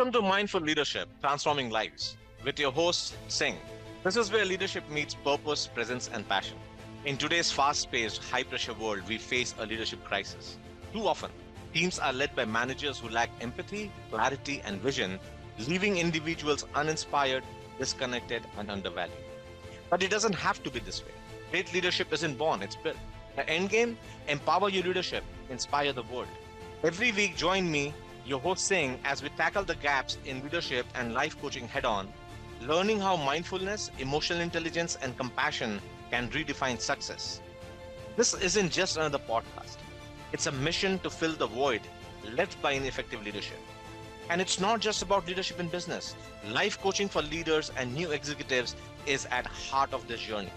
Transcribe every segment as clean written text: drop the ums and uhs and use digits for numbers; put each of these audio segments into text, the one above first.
Welcome to Mindful Leadership Transforming Lives with your host, Singh. This is where leadership meets purpose, presence, and passion. In today's fast paced, high pressure world, we face a leadership crisis. Too often, teams are led by managers who lack empathy, clarity, and vision, leaving individuals uninspired, disconnected, and undervalued. But it doesn't have to be this way. Great leadership isn't born, it's built. The end game: empower your leadership, inspire the world. Every week, join me, your host Singh, as we tackle the gaps in leadership and life coaching head on, learning how mindfulness, emotional intelligence, and compassion can redefine success. This isn't just another podcast, it's a mission to fill the void left by ineffective leadership. And it's not just about leadership in business. Life coaching for leaders and new executives is at heart of this journey.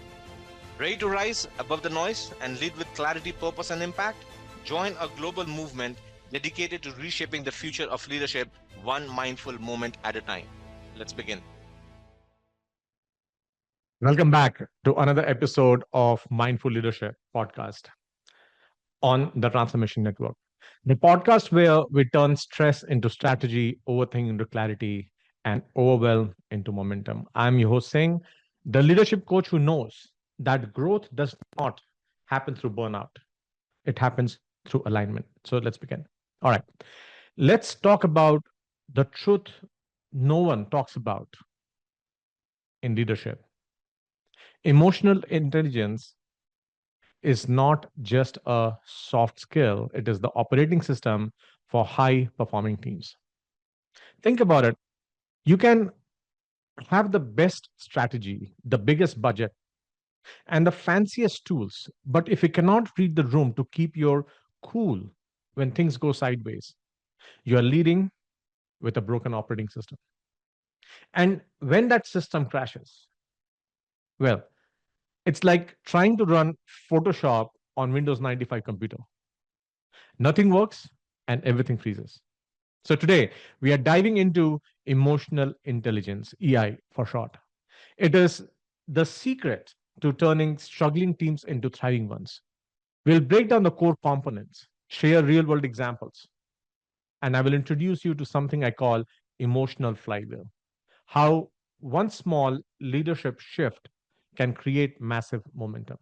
Ready to rise above the noise and lead with clarity, purpose, and impact? Join a global movement dedicated to reshaping the future of leadership one mindful moment at a time. Let's begin. Welcome back to another episode of Mindful Leadership podcast on the Transformation Network, the podcast where we turn stress into strategy, overthinking into clarity, and overwhelm into momentum. I'm your host, Singh, the leadership coach who knows that growth does not happen through burnout, it happens through alignment. So let's begin. All right, let's talk about the truth no one talks about in leadership. Emotional intelligence is not just a soft skill, it is the operating system for high performing teams. Think about it. You can have the best strategy, the biggest budget, and the fanciest tools, but if you cannot read the room to keep your cool when things go sideways, you are leading with a broken operating system. And when that system crashes, well, it's like trying to run Photoshop on Windows 95 computer. Nothing works and everything freezes. So today we are diving into emotional intelligence, EI for short. It is the secret to turning struggling teams into thriving ones. We'll break down the core components, share real world examples, and I will introduce you to something I call emotional flywheel. How one small leadership shift can create massive momentum.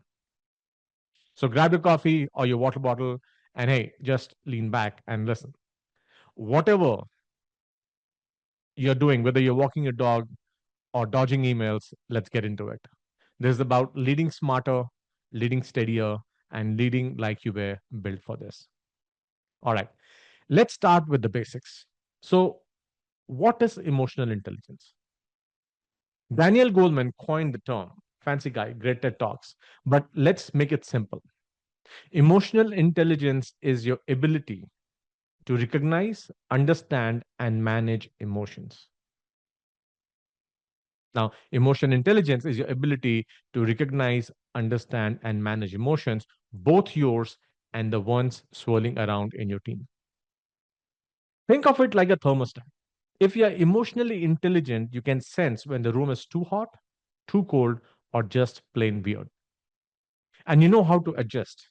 So grab your coffee or your water bottle and hey, just lean back and listen. Whatever you're doing, whether you're walking your dog or dodging emails, let's get into it. This is about leading smarter, leading steadier, and leading like you were built for this. All right, let's start with the basics. So, what is emotional intelligence? Daniel Goleman coined the term, fancy guy, great TED Talks, but let's make it simple. Emotional intelligence is your ability to recognize, understand, and manage emotions. Now, emotion intelligence is your ability to recognize, understand, and manage emotions, both yours and the ones swirling around in your team. Think of it like a thermostat. If you are emotionally intelligent, you can sense when the room is too hot, too cold, or just plain weird. And you know how to adjust.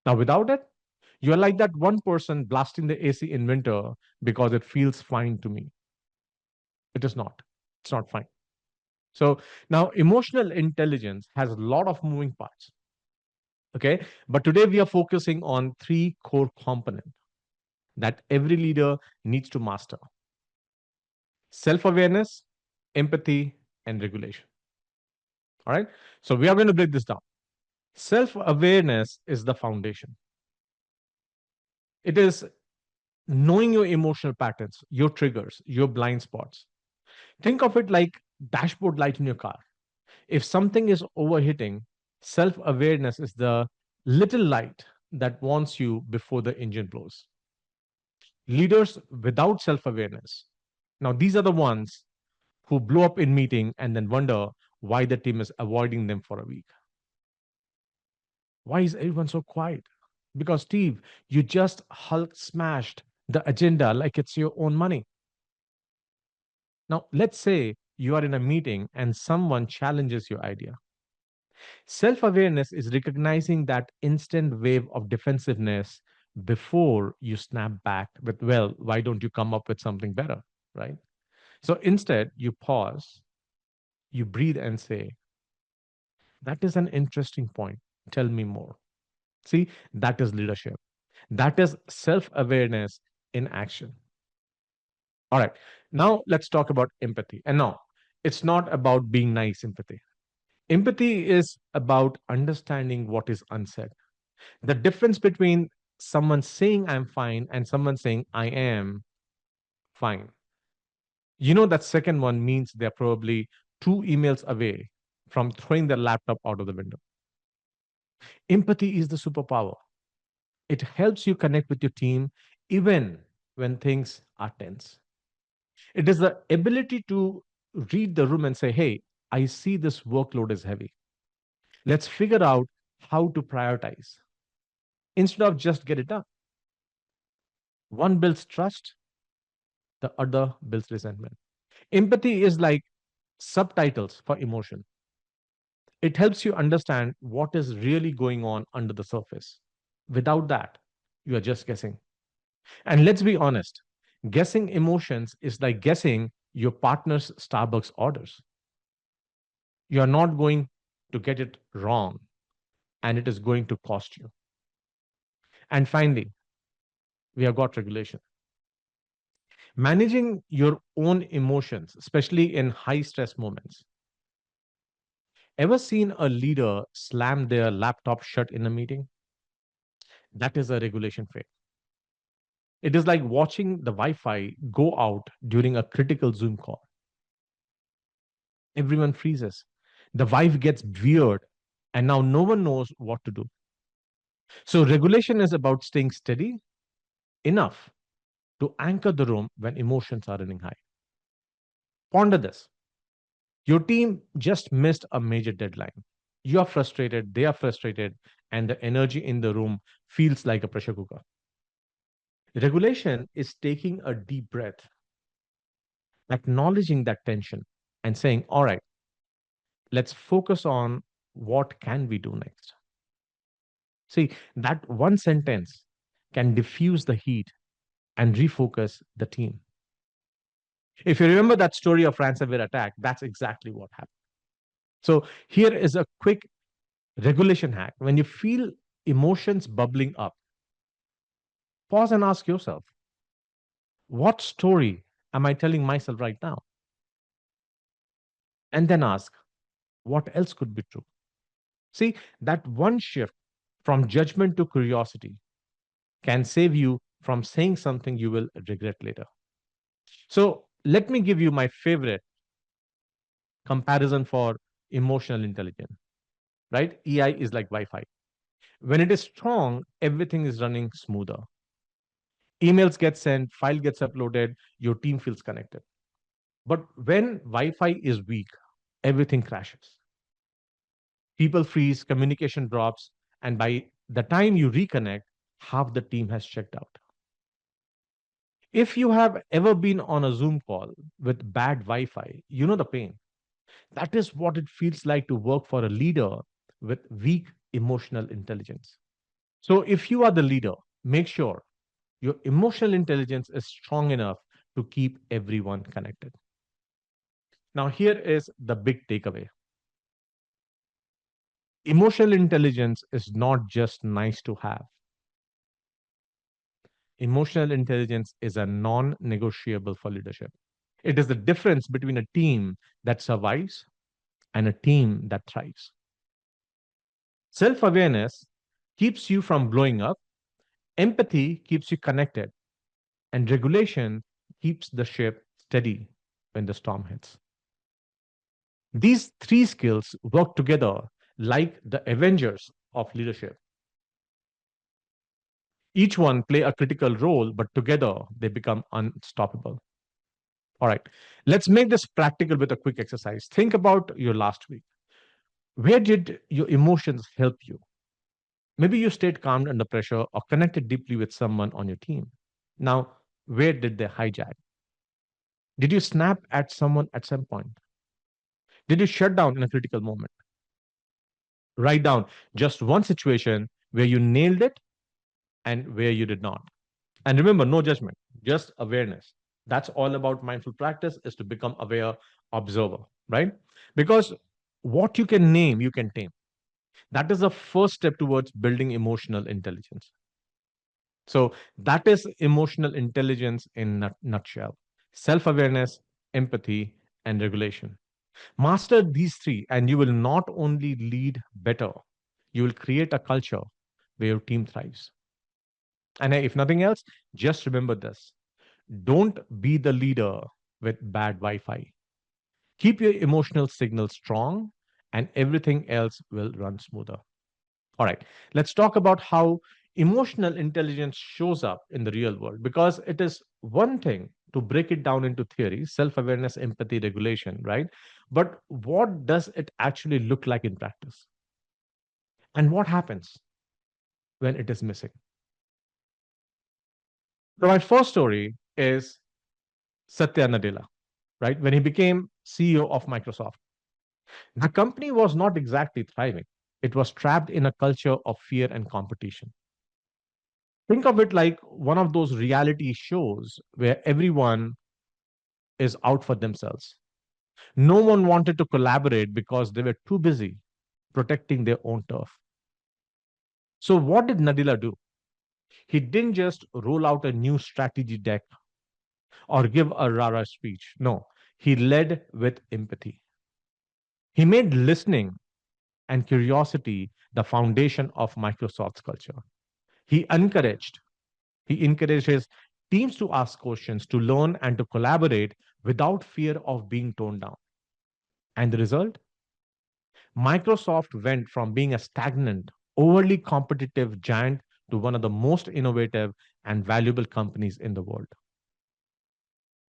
Now, without it, you're like that one person blasting the AC in winter because it feels fine to me. It is not. It's not fine. So now emotional intelligence has a lot of moving parts. Okay. But today we are focusing on three core components that every leader needs to master: self awareness, empathy, and regulation. All right. So we are going to break this down. Self awareness is the foundation. It is knowing your emotional patterns, your triggers, your blind spots. Think of it like dashboard light in your car. If something is overheating, self awareness is the little light that warns you before the engine blows. Leaders without self awareness, now these are the ones who blow up in meeting and then wonder why the team is avoiding them for a week. Why is everyone so quiet? Because, Steve, you just Hulk smashed the agenda like it's your own money. Now, let's say you are in a meeting and someone challenges your idea. Self awareness is recognizing that instant wave of defensiveness before you snap back with, well, why don't you come up with something better? Right? So instead, you pause, you breathe and say, that is an interesting point. Tell me more. See, that is leadership. That is self awareness in action. All right. Now let's talk about empathy. And no, it's not about being nice empathy. Empathy is about understanding what is unsaid. The difference between someone saying I'm fine and someone saying I am fine. You know, that second one means they're probably two emails away from throwing their laptop out of the window. Empathy is the superpower. It helps you connect with your team even when things are tense. It is the ability to read the room and say, hey, I see this workload is heavy. Let's figure out how to prioritize instead of just get it done. One builds trust, the other builds resentment. Empathy is like subtitles for emotion. It helps you understand what is really going on under the surface. Without that, you are just guessing. And let's be honest, guessing emotions is like guessing your partner's Starbucks orders. You are not going to get it wrong, and it is going to cost you. And finally, we have got regulation. Managing your own emotions, especially in high stress moments. Ever seen a leader slam their laptop shut in a meeting? That is a regulation fail. It is like watching the Wi Fi go out during a critical Zoom call. Everyone freezes. The vibe gets weird, and now no one knows what to do. So, regulation is about staying steady enough to anchor the room when emotions are running high. Ponder this. Your team just missed a major deadline. You are frustrated, they are frustrated, and the energy in the room feels like a pressure cooker. Regulation is taking a deep breath, acknowledging that tension, and saying, all right, let's focus on what can we do next. See, that one sentence can diffuse the heat and refocus the team. If you remember that story of ransomware attack, that's exactly what happened. So here is a quick regulation hack. When you feel emotions bubbling up, pause and ask yourself, what story am I telling myself right now? And then ask, what else could be true? See, that one shift from judgment to curiosity can save you from saying something you will regret later. So let me give you my favorite comparison for emotional intelligence, right? EI is like Wi Fi. When it is strong, everything is running smoother. Emails get sent, file gets uploaded, your team feels connected. But when Wi Fi is weak, everything crashes. People freeze, communication drops, and by the time you reconnect, half the team has checked out. If you have ever been on a Zoom call with bad Wi Fi, you know the pain. That is what it feels like to work for a leader with weak emotional intelligence. So, if you are the leader, make sure your emotional intelligence is strong enough to keep everyone connected. Now, here is the big takeaway: emotional intelligence is not just nice to have, emotional intelligence is a non negotiable for leadership. It is the difference between a team that survives and a team that thrives. Self awareness keeps you from blowing up, empathy keeps you connected, and regulation keeps the ship steady when the storm hits. These three skills work together like the Avengers of leadership. Each one play a critical role, but together they become unstoppable. All right, let's make this practical with a quick exercise. Think about your last week. Where did your emotions help you? Maybe you stayed calm under pressure or connected deeply with someone on your team. Now, where did they hijack? Did you snap at someone at some point? Did you shut down in a critical moment? Write down just one situation where you nailed it and where you did not. And remember, no judgment, just awareness. That's all about mindful practice is to become aware observer, right? Because what you can name, you can tame. That is the first step towards building emotional intelligence. So that is emotional intelligence in a nutshell. Self-awareness, empathy, and regulation. Master these three, and you will not only lead better, you will create a culture where your team thrives. And if nothing else, just remember this. Don't be the leader with bad Wi Fi. Keep your emotional signal strong, and everything else will run smoother. All right, let's talk about how emotional intelligence shows up in the real world because it is one thing to break it down into theory, self awareness, empathy, regulation, right? But what does it actually look like in practice? And what happens when it is missing? So, my first story is Satya Nadella, right? When he became CEO of Microsoft, the company was not exactly thriving. It was trapped in a culture of fear and competition. Think of it like one of those reality shows where everyone is out for themselves. No one wanted to collaborate because they were too busy protecting their own turf. So, what did Nadila do? He didn't just roll out a new strategy deck or give a rara speech. No, he led with empathy. He made listening and curiosity the foundation of Microsoft's culture. He encouraged He encouraged his teams to ask questions, to learn, and to collaborate without fear of being torn down. And the result? Microsoft went from being a stagnant, overly competitive giant to one of the most innovative and valuable companies in the world.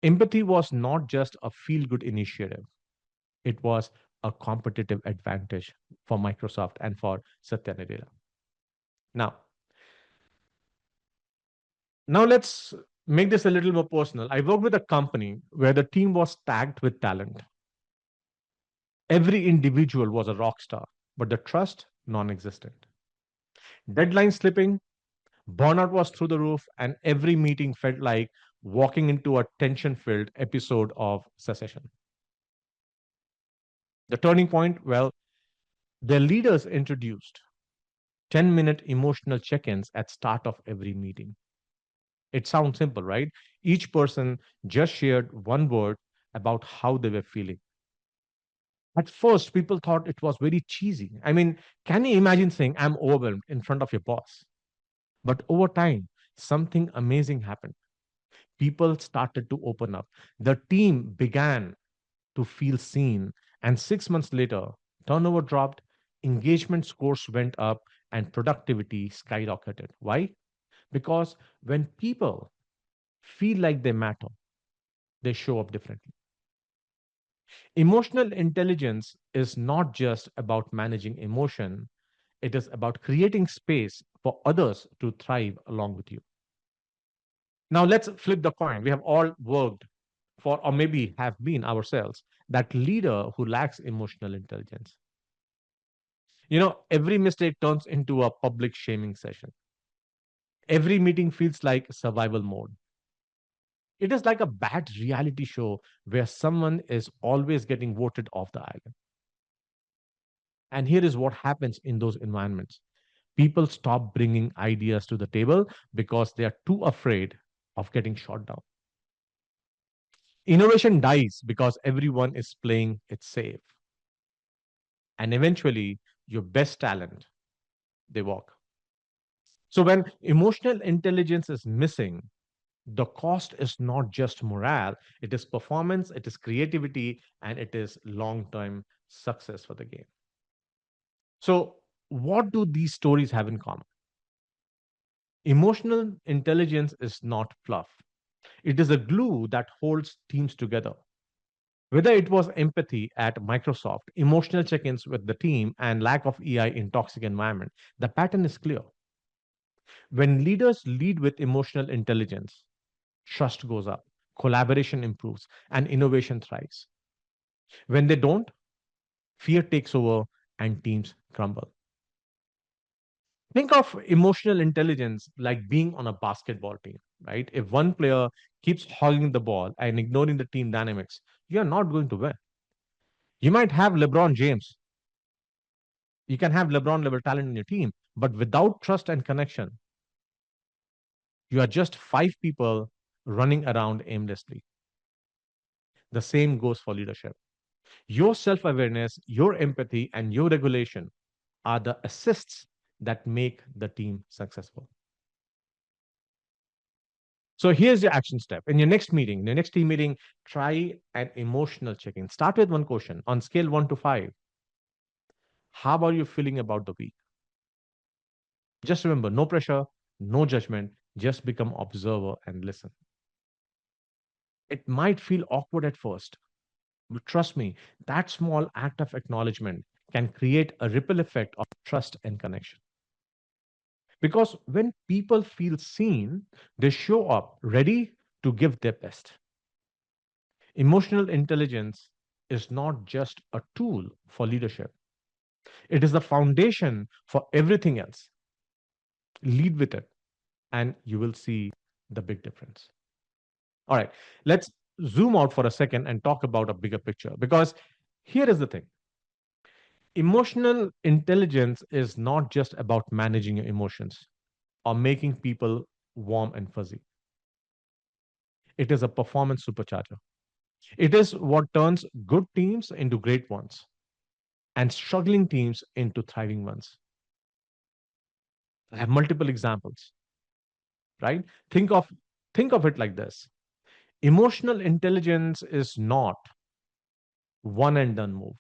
Empathy was not just a feel good initiative, it was a competitive advantage for Microsoft and for Satya Nadella. Now, Now let's make this a little more personal. I worked with a company where the team was tagged with talent. Every individual was a rock star, but the trust non-existent. Deadline slipping, burnout was through the roof, and every meeting felt like walking into a tension-filled episode of Secession. The turning point, well, their leaders introduced 10-minute emotional check-ins at start of every meeting. It sounds simple, right? Each person just shared one word about how they were feeling. At first, people thought it was very cheesy. I mean, can you imagine saying, I'm overwhelmed in front of your boss? But over time, something amazing happened. People started to open up. The team began to feel seen. And 6 months later, turnover dropped, engagement scores went up, and productivity skyrocketed. Why? Because when people feel like they matter, they show up differently. Emotional intelligence is not just about managing emotion, it is about creating space for others to thrive along with you. Now, let's flip the coin. We have all worked for, or maybe have been ourselves, that leader who lacks emotional intelligence. Every mistake turns into a public shaming session. Every meeting feels like survival mode. It is like a bad reality show where someone is always getting voted off the island. And here is what happens in those environments. People stop bringing ideas to the table because they are too afraid of getting shot down. Innovation dies because everyone is playing it safe. And eventually, your best talent, they walk. So when emotional intelligence is missing, the cost is not just morale, it is performance, it is creativity, and it is long term success for the game. So, what do these stories have in common? Emotional intelligence is not fluff. It is a glue that holds teams together. Whether it was empathy at Microsoft, emotional check ins with the team, and lack of EI in toxic environment, the pattern is clear. When leaders lead with emotional intelligence, trust goes up, collaboration improves, and innovation thrives. When they don't, fear takes over and teams crumble. Think of emotional intelligence like being on a basketball team, right? If one player keeps hogging the ball and ignoring the team dynamics, you're not going to win. You might have LeBron James, you can have LeBron level talent in your team, but without trust and connection, you are just five people running around aimlessly. The same goes for leadership. Your self awareness, your empathy, and your regulation are the assists that make the team successful. So here's your action step. In your next meeting, in your next team meeting, try an emotional check in. Start with one question on scale 1 to 5. How are you feeling about the week? Just remember no pressure, no judgment, just become observer and listen. It might feel awkward at first, but trust me, that small act of acknowledgement can create a ripple effect of trust and connection. Because when people feel seen, they show up ready to give their best. Emotional intelligence is not just a tool for leadership, it is the foundation for everything else. Lead with it, and you will see the big difference. All right, let's zoom out for a second and talk about a bigger picture because here is the thing. Emotional intelligence is not just about managing your emotions or making people warm and fuzzy. It is a performance supercharger. It is what turns good teams into great ones and struggling teams into thriving ones. I have multiple examples, right? Think of it like this. Emotional intelligence is not one and done move.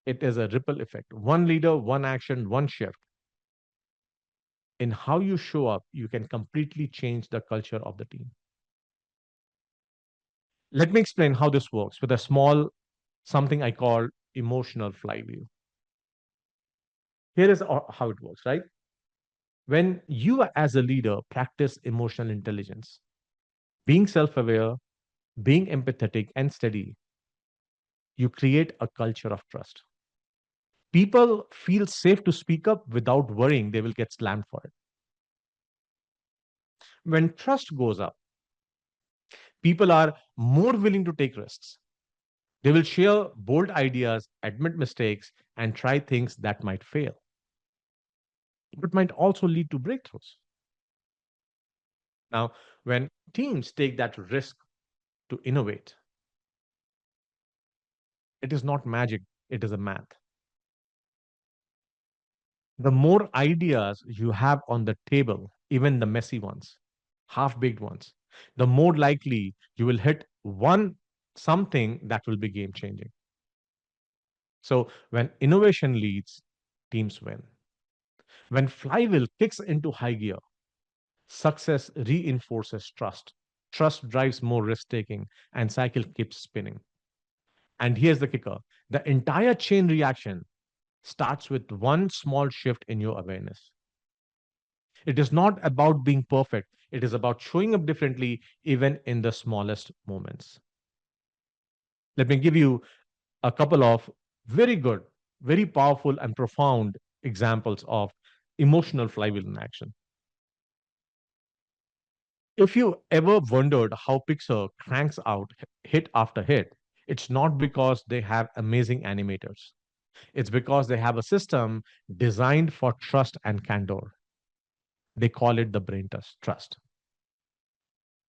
It is a ripple effect. One leader, one action, one shift in how you show up, you can completely change the culture of the team. Let me explain how this works with a small something I call emotional flywheel. Here is how it works, right? When you, as a leader, practice emotional intelligence, being self aware, being empathetic, and steady, you create a culture of trust. People feel safe to speak up without worrying they will get slammed for it. When trust goes up, people are more willing to take risks. They will share bold ideas, admit mistakes, and try things that might fail, but might also lead to breakthroughs. Now, when teams take that risk to innovate, it is not magic, it is a math. The more ideas you have on the table, even the messy ones, half baked ones, the more likely you will hit one something that will be game changing. So, when innovation leads, teams win. When flywheel kicks into high gear, success reinforces trust. Trust drives more risk taking, and cycle keeps spinning. And here's the kicker: the entire chain reaction starts with one small shift in your awareness. It is not about being perfect, it is about showing up differently, even in the smallest moments. Let me give you a couple of very good, very powerful, and profound examples of emotional flywheel in action. If you ever wondered how Pixar cranks out hit after hit, it's not because they have amazing animators. It's because they have a system designed for trust and candor. They call it the brain trust.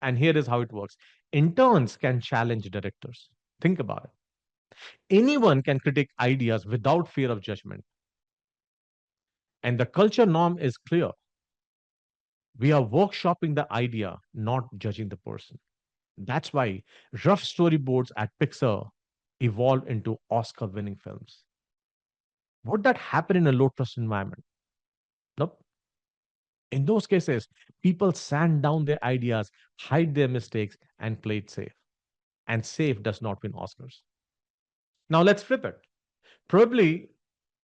And here is how it works. Interns can challenge directors. Think about it. Anyone can critique ideas without fear of judgment. And the culture norm is clear. We are workshopping the idea, not judging the person. That's why rough storyboards at Pixar evolved into Oscar winning films. Would that happen in a low trust environment? Nope. In those cases, people sand down their ideas, hide their mistakes, and play it safe. And safe does not win Oscars. Now let's flip it. Probably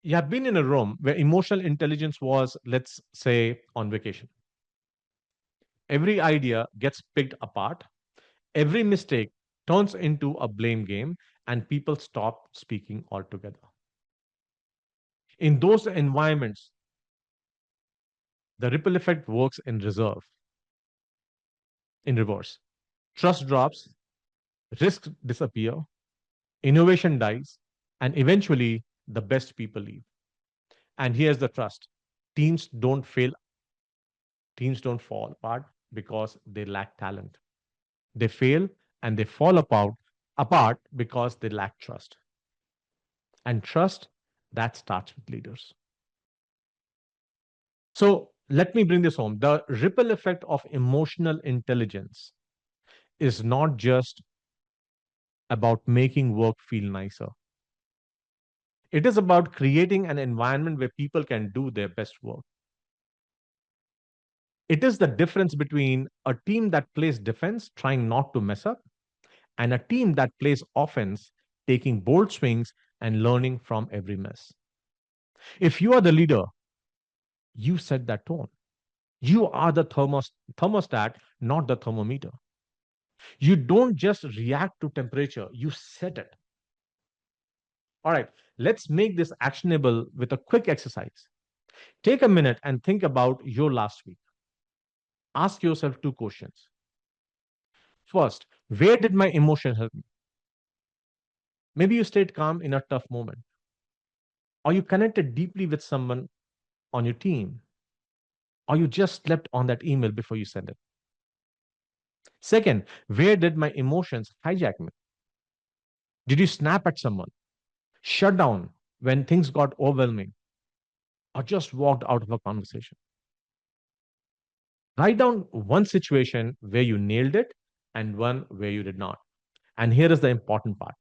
you have been in a room where emotional intelligence was, let's say, on vacation. Every idea gets picked apart, every mistake turns into a blame game, and people stop speaking altogether. In those environments, The ripple effect works in reverse. Trust drops, risks disappear, innovation dies, and eventually the best people leave. And here's the trust. Teams don't fail, teams don't fall apart because they lack talent. They fail and they fall apart because they lack trust. And trust, that starts with leaders. So let me bring this home. The ripple effect of emotional intelligence is not just about making work feel nicer. It is about creating an environment where people can do their best work. It is the difference between a team that plays defense, trying not to mess up, and a team that plays offense, taking bold swings and learning from every mess. If you are the leader, you set that tone. You are the thermostat, not the thermometer. You don't just react to temperature, you set it. All right, let's make this actionable with a quick exercise. Take a minute and think about your last week. Ask yourself two questions. First, where did my emotion help me? Maybe you stayed calm in a tough moment, or you connected deeply with someone on your team, or you just slept on that email before you sent it. Second, where did my emotions hijack me? Did you snap at someone, shut down when things got overwhelming, or just walked out of a conversation? Write down one situation where you nailed it and one where you did not. And here is the important part.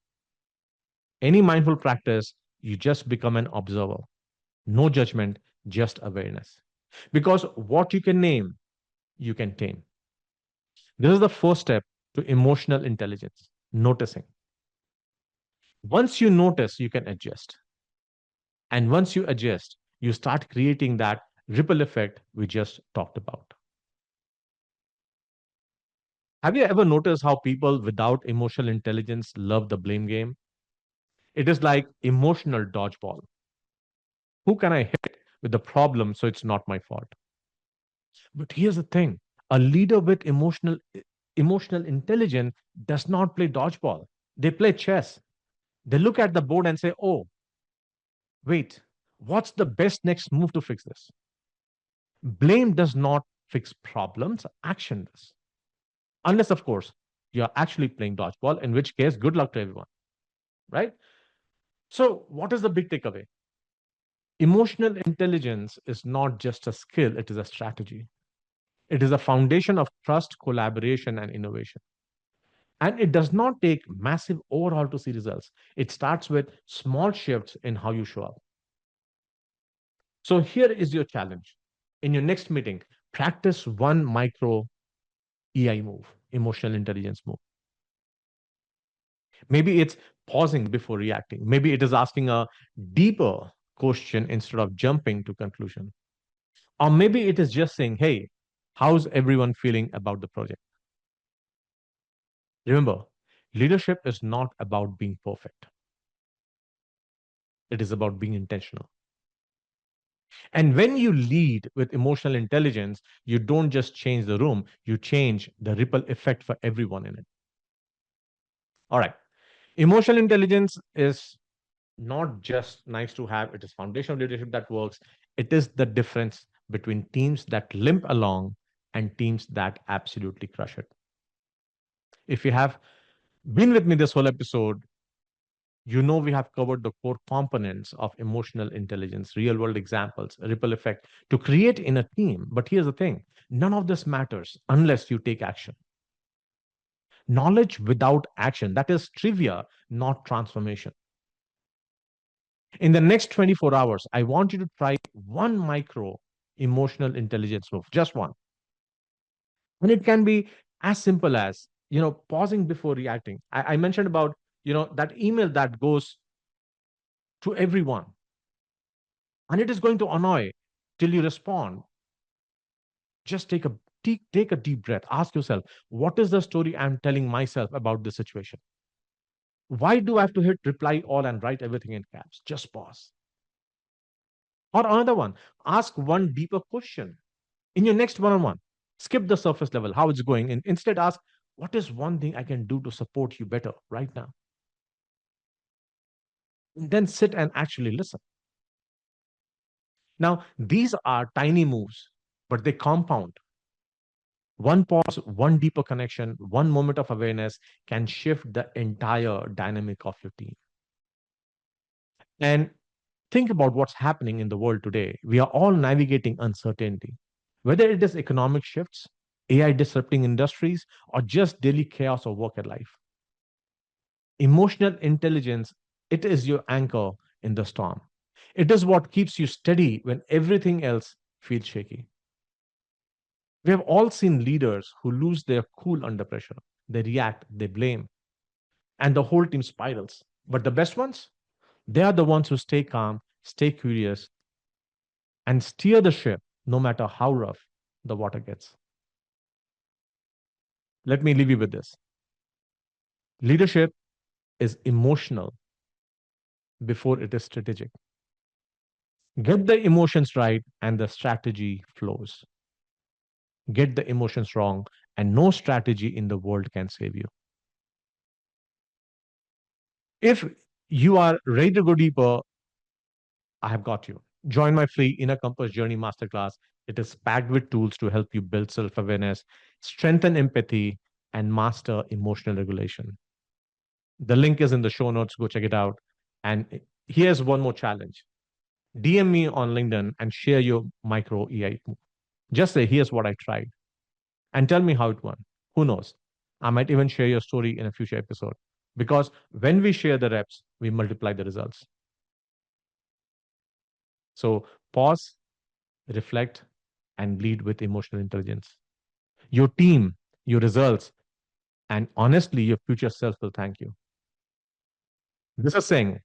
Any mindful practice, you just become an observer. No judgment, just awareness. Because what you can name, you can tame. This is the first step to emotional intelligence, noticing. Once you notice, you can adjust. And once you adjust, you start creating that ripple effect we just talked about. Have you ever noticed how people without emotional intelligence love the blame game? It is like emotional dodgeball. Who can I hit with the problem so it's not my fault? But here's the thing, a leader with emotional intelligence does not play dodgeball. They play chess. They look at the board and say, oh, wait, what's the best next move to fix this? Blame does not fix problems, action does. Unless, of course, you're actually playing dodgeball, in which case, good luck to everyone, right? So, what is the big takeaway? Emotional intelligence is not just a skill, it is a strategy. It is a foundation of trust, collaboration, and innovation. And it does not take massive overhaul to see results. It starts with small shifts in how you show up. So here is your challenge. In your next meeting, practice one micro EI move, emotional intelligence move. Maybe it's pausing before reacting. Maybe it is asking a deeper question instead of jumping to conclusion. Or maybe it is just saying, hey, how's everyone feeling about the project? Remember, leadership is not about being perfect. It is about being intentional. And when you lead with emotional intelligence, you don't just change the room, you change the ripple effect for everyone in it. All right. Emotional intelligence is not just nice to have, it is foundational leadership that works. It is the difference between teams that limp along and teams that absolutely crush it. If you have been with me this whole episode, you know we have covered the core components of emotional intelligence, real world examples, ripple effect to create in a team. But here's the thing, none of this matters unless you take action. Knowledge without action, that is trivia, not transformation. In the next 24 hours, I want you to try one micro emotional intelligence move, just one. And it can be as simple as, pausing before reacting. I mentioned about, that email that goes to everyone and it is going to annoy till you respond. Just take a deep breath. Ask yourself, what is the story I'm telling myself about this situation? Why do I have to hit reply all and write everything in caps? Just pause. Or another one, ask one deeper question. In your next one on one, skip the surface level, how it's going, and instead ask, what is one thing I can do to support you better right now? And then sit and actually listen. Now, these are tiny moves, but they compound. One pause, one deeper connection, one moment of awareness can shift the entire dynamic of your team. And think about what's happening in the world today. We are all navigating uncertainty, whether it is economic shifts, AI disrupting industries, or just daily chaos of work and life. Emotional intelligence, it is your anchor in the storm. It is what keeps you steady when everything else feels shaky. We have all seen leaders who lose their cool under pressure. They react, they blame, and the whole team spirals. But the best ones, they are the ones who stay calm, stay curious, and steer the ship no matter how rough the water gets. Let me leave you with this: leadership is emotional before it is strategic. Get the emotions right, and the strategy flows. Get the emotions wrong, and no strategy in the world can save you. If you are ready to go deeper, I have got you. Join my free Inner Compass Journey Masterclass. It is packed with tools to help you build self awareness, strengthen empathy, and master emotional regulation. The link is in the show notes. Go check it out. And here's one more challenge: DM me on LinkedIn and share your micro EI. Just say, here's what I tried, and tell me how it went. Who knows? I might even share your story in a future episode. Because when we share the reps, we multiply the results. So pause, reflect, and lead with emotional intelligence. Your team, your results, and honestly, your future self will thank you. This is Singh.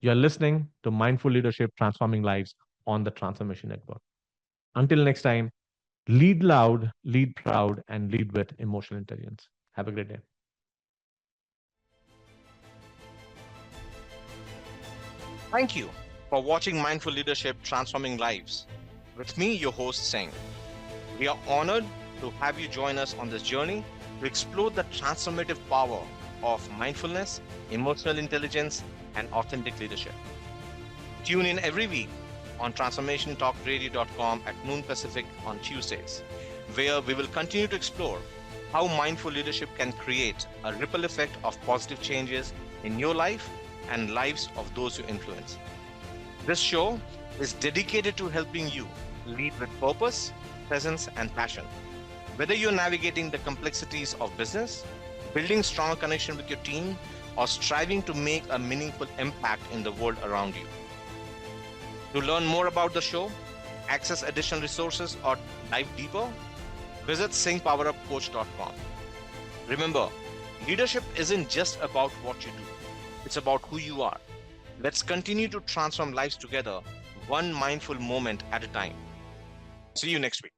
You're listening to Mindful Leadership Transforming Lives on the Transformation Network. Until next time, lead loud, lead proud, and lead with emotional intelligence. Have a great day. Thank you for watching Mindful Leadership Transforming Lives. With me, your host, Singh. We are honored to have you join us on this journey to explore the transformative power of mindfulness, emotional intelligence, and authentic leadership. Tune in every week on transformationtalkradio.com at noon Pacific on Tuesdays, where we will continue to explore how mindful leadership can create a ripple effect of positive changes in your life and lives of those you influence. This show is dedicated to helping you lead with purpose, presence, and passion. Whether you're navigating the complexities of business, building strong connection with your team, or striving to make a meaningful impact in the world around you. To learn more about the show, access additional resources, or dive deeper, visit singpowerupcoach.com. Remember, leadership isn't just about what you do, it's about who you are. Let's continue to transform lives together, one mindful moment at a time. See you next week.